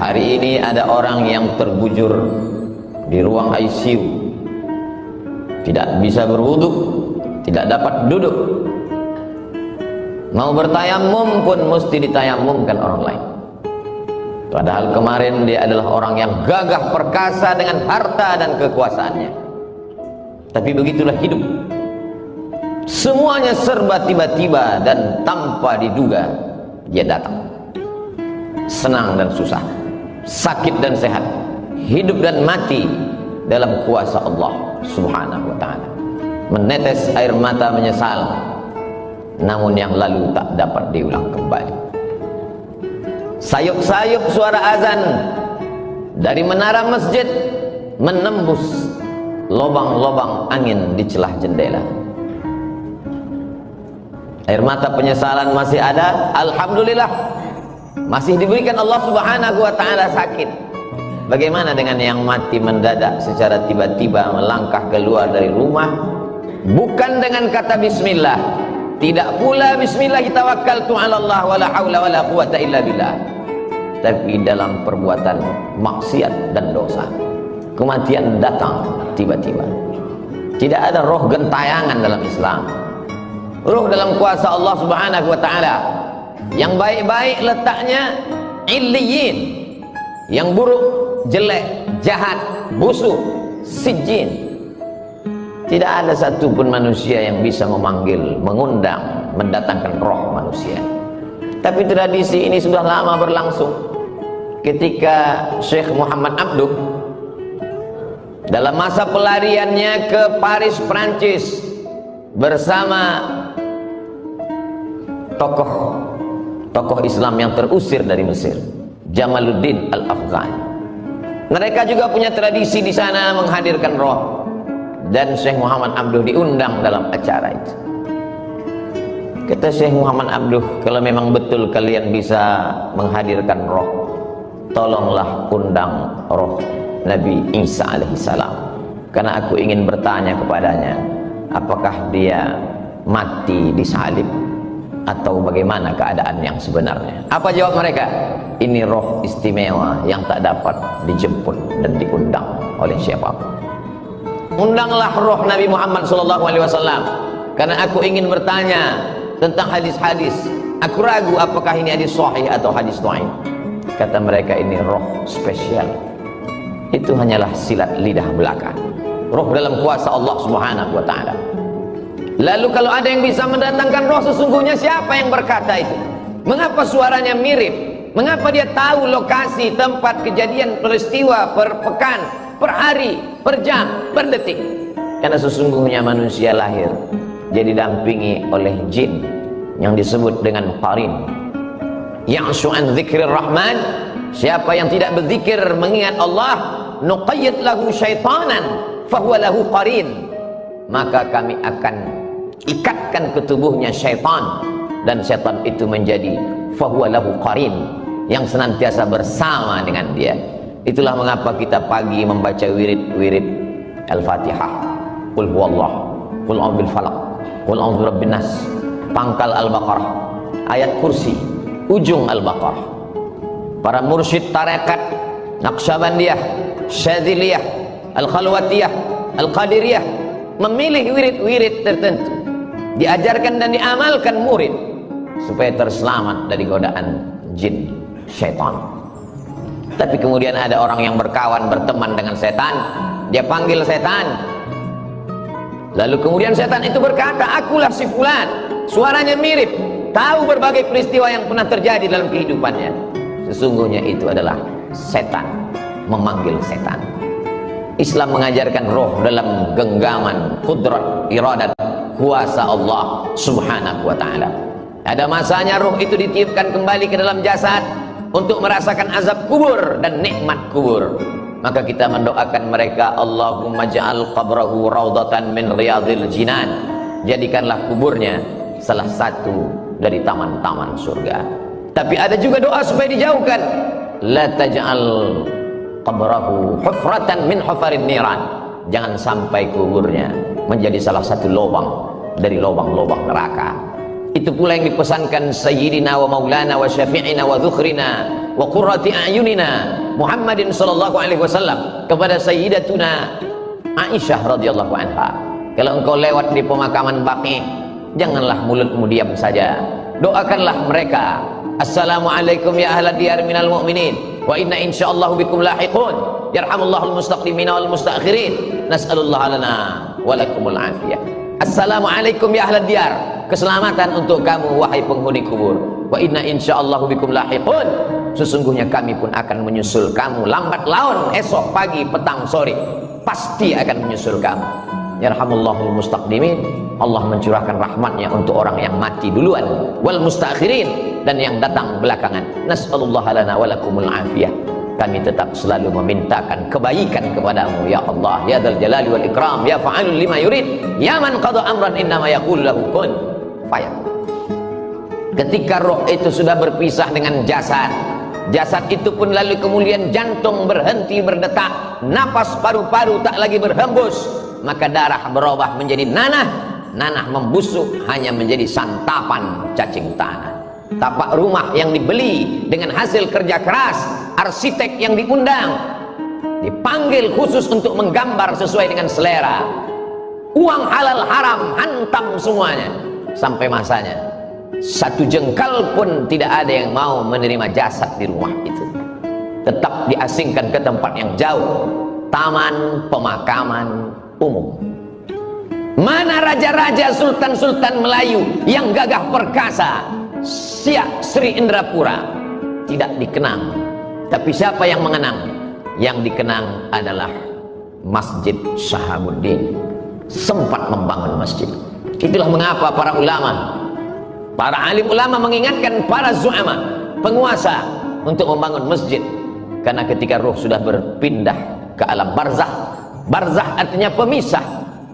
Hari ini ada orang yang terbujur di ruang ICU, tidak bisa berwudu, tidak dapat duduk, mau bertayamum pun mesti ditayamumkan orang lain. Padahal kemarin dia adalah orang yang gagah perkasa dengan harta dan kekuasaannya. Tapi begitulah hidup, semuanya serba tiba-tiba dan tanpa diduga dia datang. Senang dan susah, sakit dan sehat, hidup dan mati dalam kuasa Allah Subhanahu wa ta'ala. Menetes air mata menyesal, namun yang lalu tak dapat diulang kembali. Sayup-sayup suara azan dari menara masjid menembus lubang-lubang angin di celah jendela. Air mata penyesalan masih ada, alhamdulillah, masih diberikan Allah Subhanahu wa ta'ala sakit. Bagaimana dengan yang mati mendadak secara tiba-tiba melangkah keluar dari rumah, bukan dengan kata bismillah, tidak pula bismillah tawakkaltu 'ala Allah wala haula wala quwata illa billah, tapi dalam perbuatan maksiat dan dosa. Kematian datang tiba-tiba. Tidak ada roh gentayangan dalam Islam. Roh dalam kuasa Allah Subhanahu wa ta'ala. Yang baik-baik letaknya illiyin, yang buruk, jelek, jahat, busuk, sijjin. Tidak ada satupun manusia yang bisa memanggil, mengundang, mendatangkan roh manusia. Tapi tradisi ini sudah lama berlangsung. Ketika Syekh Muhammad Abduh dalam masa pelariannya ke Paris, Prancis, bersama tokoh Islam yang terusir dari Mesir, Jamaluddin Al-Afghani. Mereka juga punya tradisi di sana menghadirkan roh, dan Syekh Muhammad Abduh diundang dalam acara itu. Kata Syekh Muhammad Abduh, kalau memang betul kalian bisa menghadirkan roh, tolonglah undang roh Nabi Isa alaihissalam, karena aku ingin bertanya kepadanya, apakah dia mati disalib atau bagaimana keadaan yang sebenarnya. Apa jawab mereka? Ini roh istimewa yang tak dapat dijemput dan diundang oleh siapapun. Undanglah roh Nabi Muhammad SAW, karena aku ingin bertanya tentang hadis-hadis. Aku ragu apakah ini hadis sahih atau hadis dhaif. Kata mereka, ini roh spesial, itu hanyalah silat lidah belaka, roh dalam kuasa Allah Subhanahu wa ta'ala. Lalu kalau ada yang bisa mendatangkan roh, sesungguhnya siapa yang berkata itu? Mengapa suaranya mirip? Mengapa dia tahu lokasi tempat kejadian peristiwa per pekan, per hari, per jam, per detik? Karena sesungguhnya manusia lahir jadi didampingi oleh jin yang disebut dengan qarin. Ya'shu an dzikrir rahman, siapa yang tidak berzikir mengingat Allah, nuqayyid lahu syaitanan fahuwa lahu qarin, maka kami akan ikatkan ke tubuhnya syaitan, dan syaitan itu menjadi fahuwa lahu qarin, yang senantiasa bersama dengan dia. Itulah mengapa kita pagi membaca wirid-wirid Al-Fatihah, qul huwallah, qul a'udzu bil falaq, qul a'udzu birabbin nas, pangkal Al-Baqarah, ayat kursi, ujung Al-Baqarah. Para mursyid tarekat Naqsyabandiyah, Syadziliyah, Al-Khalwatiyah, Al-Qadiriyah memilih wirid-wirid tertentu, diajarkan dan diamalkan murid supaya terselamat dari godaan jin syaitan. Tapi kemudian ada orang yang berkawan, berteman dengan setan, dia panggil setan, lalu kemudian setan itu berkata, akulah si fulan, suaranya mirip, tahu berbagai peristiwa yang pernah terjadi dalam kehidupannya. Sesungguhnya itu adalah setan memanggil setan. Islam mengajarkan roh dalam genggaman qudrat, iradat, kuasa Allah Subhanahu wa ta'ala. Ada masanya roh itu ditiupkan kembali ke dalam jasad untuk merasakan azab kubur dan nikmat kubur. Maka kita mendoakan mereka, Allahumma ja'al qabrahu raudatan min riyadil jinan, jadikanlah kuburnya salah satu dari taman-taman surga. Tapi ada juga doa supaya dijauhkan, la taj'al qabrahu hufratan min hufarin niran, jangan sampai kuburnya menjadi salah satu lubang dari lubang-lubang neraka. Itu pula yang dipesankan Sayyidina wa Maulana wa Syafi'ina wa Dzukhrina wa Qurrati A'yunina Muhammadin sallallahu alaihi wasallam kepada Sayyidatuna Aisyah radhiyallahu anha, kalau engkau lewat di pemakaman Baqi, janganlah mulutmu diam saja, doakanlah mereka. Assalamualaikum ya ahlad diyar minal mu'minin wa inna insyaallahu bikum lahiqun, yarhamullahul mustaqdimina wal mustaakhirin, nas'alullah lana wa lakumul afiyah. Assalamualaikum ya ahlad diyar, keselamatan untuk kamu wahai penghuni kubur. Wa inna insyaallahu bikum lahiqun, sesungguhnya kami pun akan menyusul kamu lambat laun, esok pagi petang sore pasti akan menyusul kamu. Yarhamullahul mustaqdimin, Allah mencurahkan rahmatnya untuk orang yang mati duluan, wal mustaakhirin, dan yang datang belakangan. Nas'alullah lana wa lakumul afiyah, kami tetap selalu memintakan kebaikan kepadamu ya Allah, ya dzal jalali wal ikram, ya fa'alul lima yurid, ya man qada amran innama yaqulu lahu kun fayakun. Ketika roh itu sudah berpisah dengan jasad, jasad itu pun lalu kemudian jantung berhenti berdetak, napas paru-paru tak lagi berhembus, maka darah berubah menjadi nanah, nanah membusuk hanya menjadi santapan cacing tanah. Tapak rumah yang dibeli dengan hasil kerja keras, arsitek yang diundang, dipanggil khusus untuk menggambar sesuai dengan selera, uang halal haram hantam semuanya, sampai masanya satu jengkal pun tidak ada yang mau menerima jasad di rumah itu, tetap diasingkan ke tempat yang jauh, taman pemakaman umum. Mana raja-raja, sultan-sultan Melayu yang gagah perkasa, Siak Sri Indrapura? Tidak dikenang. Tapi siapa yang mengenang? Yang dikenang adalah Masjid Shahabuddin. Sempat membangun masjid. Itulah mengapa para ulama, para alim ulama mengingatkan para zu'ama, penguasa, untuk membangun masjid. Karena ketika ruh sudah berpindah ke alam barzakh, barzakh artinya pemisah,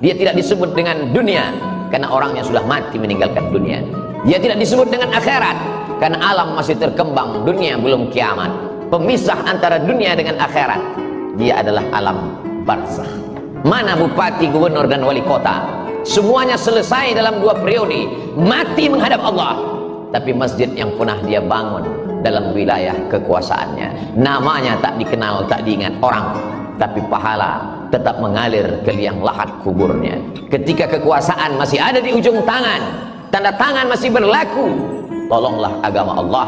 dia tidak disebut dengan dunia karena orangnya sudah mati meninggalkan dunia. Dia tidak disebut dengan akhirat karena alam masih terkembang, dunia belum kiamat. Pemisah antara dunia dengan akhirat, dia adalah alam barzakh. Mana bupati, gubernur, dan wali kota? Semuanya selesai dalam 2 periode, mati menghadap Allah. Tapi masjid yang pernah dia bangun dalam wilayah kekuasaannya, namanya tak dikenal, tak diingat orang, tapi pahala tetap mengalir ke liang lahat kuburnya. Ketika kekuasaan masih ada di ujung tangan, tanda tangan masih berlaku, tolonglah agama Allah,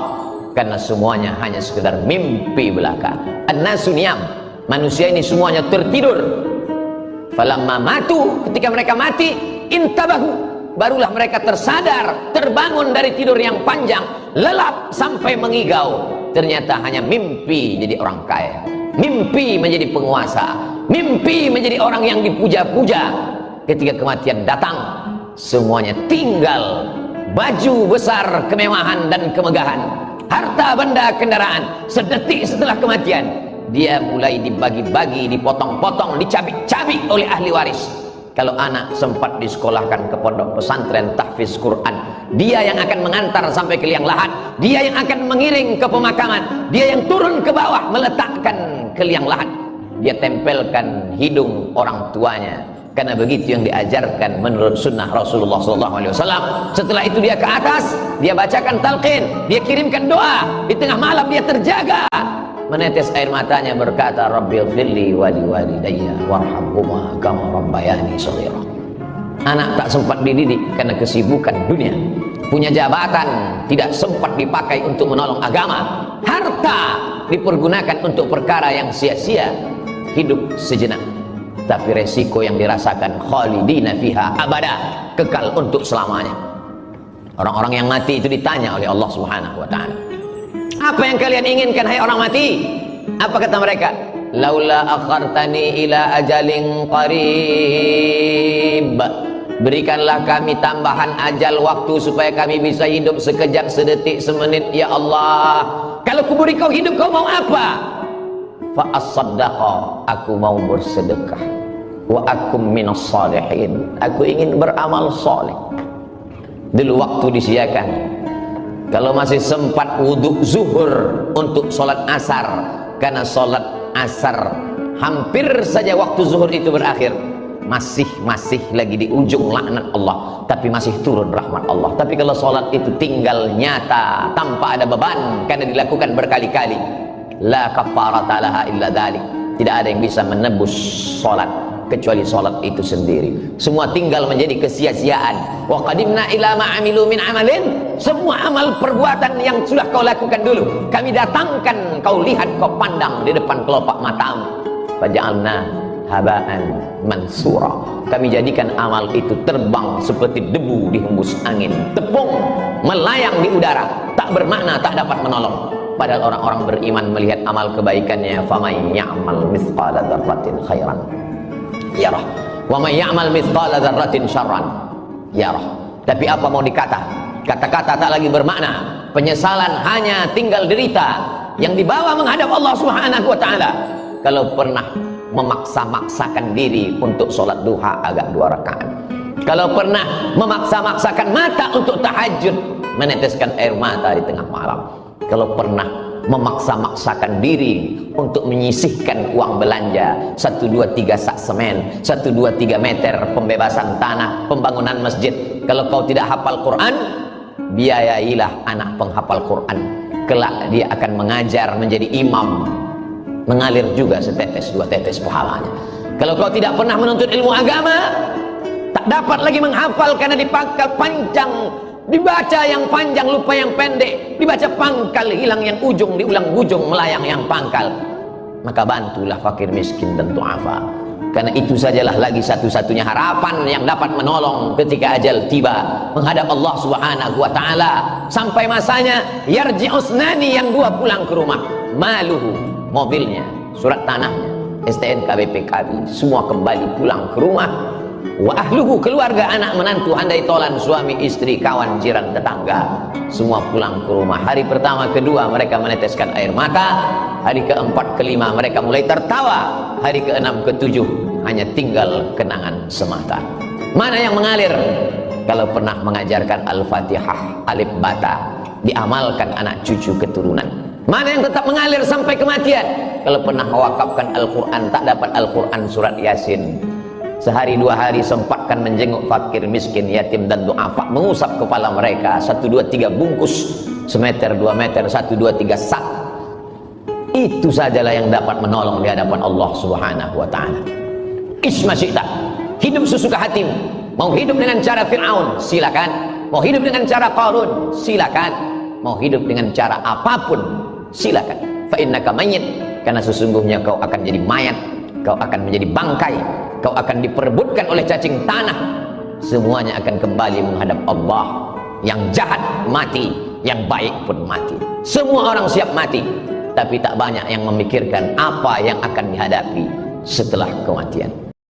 karena semuanya hanya sekedar mimpi belaka. An-nasu niyam, manusia ini semuanya tertidur. Falamma matu, ketika mereka mati, intabahu, barulah mereka tersadar, terbangun dari tidur yang panjang, lelap sampai mengigau. Ternyata hanya mimpi jadi orang kaya, mimpi menjadi penguasa, mimpi menjadi orang yang dipuja-puja. Ketika kematian datang, semuanya tinggal baju besar, kemewahan dan kemegahan, harta benda kendaraan. Sedetik setelah kematian, dia mulai dibagi-bagi, dipotong-potong, dicabik-cabik oleh ahli waris. Kalau anak sempat disekolahkan ke pondok pesantren tahfiz Quran, dia yang akan mengantar sampai ke liang lahat, dia yang akan mengiring ke pemakaman, dia yang turun ke bawah meletakkan ke liang lahat, dia tempelkan hidung orang tuanya, karena begitu yang diajarkan menurut sunnah Rasulullah SAW. Setelah itu dia ke atas, dia bacakan talqin, dia kirimkan doa, di tengah malam dia terjaga, menetes air matanya berkata, Rabbighfirli wa liwalidayya warhamhuma kama rabbayani shaghira. Anak tak sempat dididik karena kesibukan dunia, punya jabatan tidak sempat dipakai untuk menolong agama, harta dipergunakan untuk perkara yang sia-sia, hidup sejenak, tapi resiko yang dirasakan khalidina fiha abada, kekal untuk selamanya. Orang-orang yang mati itu ditanya oleh Allah Subhanahu wa ta'ala, apa yang kalian inginkan hai orang mati? Apa kata mereka? Laula akhartani ila ajalin qarib, berikanlah kami tambahan ajal waktu supaya kami bisa hidup sekejap, sedetik, semenit ya Allah. Kalau kuburi kau hidup, kau mau apa? Fa as-saddaqa, aku mau bersedekah. Wa akum minas salihin, aku ingin beramal saleh. Dulu waktu disiakan, kalau masih sempat wudhu zuhur untuk sholat asar, karena sholat asar hampir saja waktu zuhur itu berakhir, masih lagi di ujung laknat Allah, tapi masih turun rahmat Allah. Tapi kalau sholat itu tinggal nyata tanpa ada beban karena dilakukan berkali-kali, la kafarata laha illa dzalik. Tidak ada yang bisa menebus salat kecuali salat itu sendiri. Semua tinggal menjadi kesia-siaan. Wa qadimna ila ma amilu min amalin. Semua amal perbuatan yang sudah kau lakukan dulu, kami datangkan, kau lihat, kau pandang di depan kelopak matamu. Faja'alna haba'an mansura. Kami jadikan amal itu terbang seperti debu dihembus angin, tepung melayang di udara, tak bermakna, tak dapat menolong. Padahal orang-orang beriman melihat amal kebaikannya, faman ya'mal mithqala dzarratin khairan yarah wa man ya'mal mithqala dzarratin syarran yarah. Tapi apa mau dikata? Kata-kata tak lagi bermakna. Penyesalan hanya tinggal derita yang dibawa menghadap Allah Subhanahu wa taala. Kalau pernah memaksa-maksakan diri untuk sholat duha agak 2 rakaat, kalau pernah memaksa-maksakan mata untuk tahajud, meneteskan air mata di tengah malam, kalau pernah memaksa-maksakan diri untuk menyisihkan uang belanja 1, 2, 3 sak semen, 1, 2, 3 meter pembebasan tanah, pembangunan masjid. Kalau kau tidak hafal Quran, biayailah anak penghafal Quran. Kelak dia akan mengajar menjadi imam, mengalir juga setetes 2 tetes pahalanya. Kalau kau tidak pernah menuntut ilmu agama, tak dapat lagi menghafal karena dipangkal panjang, dibaca yang panjang lupa yang pendek, dibaca pangkal hilang yang ujung, diulang ujung melayang yang pangkal. Maka bantulah fakir miskin dan du'afa, karena itu sajalah lagi satu-satunya harapan yang dapat menolong ketika ajal tiba menghadap Allah Subhanahu wa taala. Sampai masanya yarji'us nani, yang 2 pulang ke rumah, maluhu, mobilnya, surat tanahnya, STNK, BPKB, semua kembali pulang ke rumah. Wa ahluhu, keluarga, anak, menantu, handai tolan, suami, istri, kawan, jiran, tetangga, semua pulang ke rumah. Hari pertama, kedua mereka meneteskan air mata. Hari keempat, kelima mereka mulai tertawa. Hari keenam, ketujuh hanya tinggal kenangan semata. Mana yang mengalir? Kalau pernah mengajarkan Al-Fatihah, alif bata, diamalkan anak cucu keturunan. Mana yang tetap mengalir sampai kematian? Kalau pernah mewakafkan Al-Quran, tak dapat Al-Quran surat Yasin, sehari 2 hari sempatkan menjenguk fakir miskin, yatim dan du'afa, mengusap kepala mereka, 1, 2, 3 bungkus, semeter 2 meter, 1, 2, 3 sak. Itu sajalah yang dapat menolong di hadapan Allah Subhanahu wa ta'ala. Ismasyita, hidup sesuka hatimu. Mau hidup dengan cara Fir'aun, silakan. Mau hidup dengan cara Qarun, silakan. Mau hidup dengan cara apapun, silakan. Fa innaka mayyit, karena sesungguhnya kau akan jadi mayat, kau akan menjadi bangkai, kau akan diperebutkan oleh cacing tanah. Semuanya akan kembali menghadap Allah. Yang jahat mati, yang baik pun mati. Semua orang siap mati, tapi tak banyak yang memikirkan apa yang akan dihadapi setelah kematian.